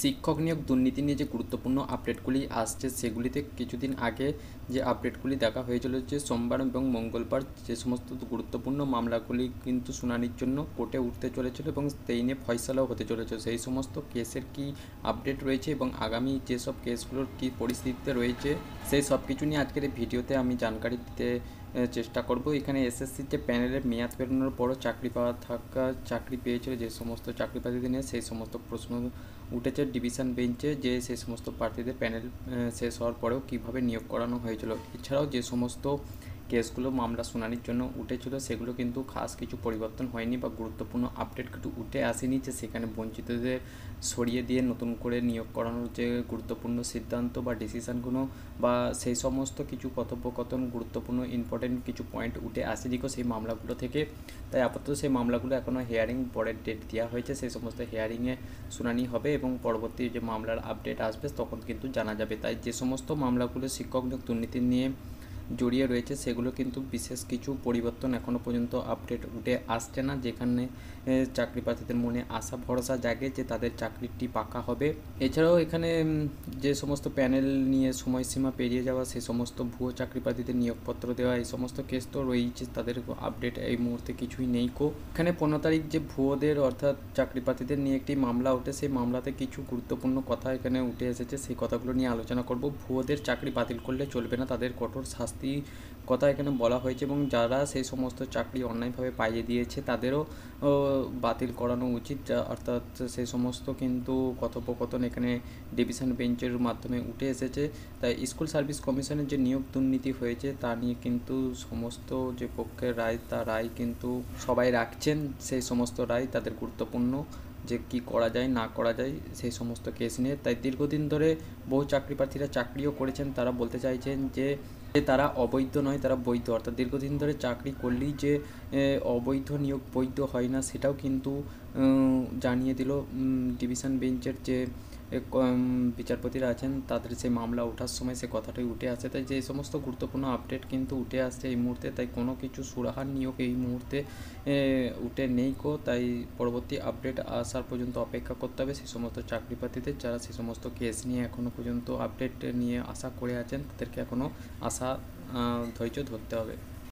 শিক্ষক নিয়োগ দুর্নীতি নিয়ে যে গুরুত্বপূর্ণ আপডেটগুলি আসছে সেগুলিতে কিছুদিন আগে যে আপডেটগুলি দেখা হয়েছিল যে সোমবার এবং মঙ্গলবার যে সমস্ত গুরুত্বপূর্ণ মামলাগুলি কিন্তু শুনানির জন্য কোর্টে উঠতে চলেছিল এবং সেই নিয়ে ফয়সালাও হতে চলেছে, সেই সমস্ত কেসের কি আপডেট রয়েছে এবং আগামী যেসব কেসগুলোর কী পরিস্থিতিতে রয়েছে সেই সব কিছু নিয়ে আজকের এই ভিডিওতে আমি জানকারি দিতে চেষ্টা করব। এখানে এসএসসির যে প্যানেলের মেয়াদ পেরোনোর পরও চাকরি পেয়েছিল যে সমস্ত চাকরি প্রার্থীদের নিয়ে সেই সমস্ত প্রশ্ন উঠেছে ডিভিশন বেঞ্চে যে সেই সমস্ত প্রার্থীদের প্যানেল শেষ হওয়ার পরেও কীভাবে নিয়োগ করানো হয়েছিল। এছাড়াও যে সমস্ত কেসগুলো মামলা শুনানির জন্য উঠেছিল সেগুলো কিন্তু খাস কিছু পরিবর্তন হয়নি বা গুরুত্বপূর্ণ আপডেট কিছু উঠে আসেনি যে সেখানে বঞ্চিতদের সরিয়ে দিয়ে নতুন করে নিয়োগ করানোর যে গুরুত্বপূর্ণ সিদ্ধান্ত বা ডিসিশানগুলো বা সেই সমস্ত কিছু কথোপকথন গুরুত্বপূর্ণ ইম্পর্টেন্ট কিছু পয়েন্ট উঠে আসেনি সেই মামলাগুলো থেকে। তাই আপাতত সেই মামলাগুলো এখনও হিয়ারিং পরের ডেট দেওয়া হয়েছে, সেই সমস্ত হিয়ারিংয়ে শুনানি হবে এবং পরবর্তী যে মামলার আপডেট আসবে তখন কিন্তু জানা যাবে। তাই যে সমস্ত মামলাগুলো শিক্ষক নিয়োগ দুর্নীতি নিয়ে জড়িয়ে রয়েছে সেগুলো কিন্তু বিশেষ কিছু পরিবর্তন এখনও পর্যন্ত আপডেট উঠে আসছে না, যেখানে চাকরি প্রার্থীদের মনে আশা ভরসা জাগে যে তাদের চাকরিটি পাকা হবে। এছাড়াও এখানে যে সমস্ত প্যানেল নিয়ে সময়সীমা পেরিয়ে যাওয়া সেই সমস্ত ভুয়ো চাকরি প্রার্থীদের নিয়োগপত্র দেওয়া এই সমস্ত কেস তো রয়েছে, তাদের আপডেট এই মুহূর্তে কিছুই নেই এখানে 15 তারিখ যে ভুয়োদের অর্থাৎ চাকরি প্রার্থীদের নিয়ে একটি মামলা ওঠে, সেই মামলাতে কিছু গুরুত্বপূর্ণ কথা এখানে উঠে এসেছে, সেই কথাগুলো নিয়ে আলোচনা করব। ভুয়োদের চাকরি বাতিল করলে চলবে না, তাদের কঠোর শাস্তি কথা এখানে বলা হয়েছে এবং যারা সেই সমস্ত চাকরি অন্যায়ভাবে পাইয়ে দিয়েছে তাদেরও বাতিল করানো উচিত, অর্থাৎ সেই সমস্ত কিন্তু কথোপকথন এখানে ডিভিশন বেঞ্চের মাধ্যমে উঠে এসেছে। তাই স্কুল সার্ভিস কমিশনের যে নিয়োগ দুর্নীতি হয়েছে তা নিয়ে কিন্তু সমস্ত যে পক্ষের রায় তা রায় কিন্তু সবাই রাখছেন, সেই সমস্ত রায় তাদের গুরুত্বপূর্ণ যে কি করা যায় না করা যায় সেই সমস্ত কেস নিয়ে। তাই দীর্ঘদিন ধরে বহু চাকরি প্রার্থীরা চাকরিও করেছেন, তারা বলতে চাইছেন যে তারা অবৈধ নয়, তারা বৈধ, অর্থাৎ দীর্ঘদিন ধরে চাকরি করলেই যে অবৈধ নিয়োগ বৈধ হয় না সেটাও কিন্তু জানিয়ে দিল ডিভিশন বেঞ্চের যে বিচারপতিরা আছেন, তাদের সেই মামলা ওঠার সময় সে কথাটাই উঠে আসে। তাই যে সমস্ত গুরুত্বপূর্ণ আপডেট কিন্তু উঠে আসছে এই মুহূর্তে, তাই কোনো কিছু সুরাহার নিয়োগ এই মুহূর্তে উঠে নেই তাই পরবর্তী আপডেট আসার পর্যন্ত অপেক্ষা করতে হবে সেই সমস্ত চাকরি প্রার্থীদের যারা সেই সমস্ত কেস নিয়ে এখনও পর্যন্ত আপডেট নিয়ে আশা করে আছেন, তাদেরকে এখনও আশা ধৈর্য ধরতে হবে।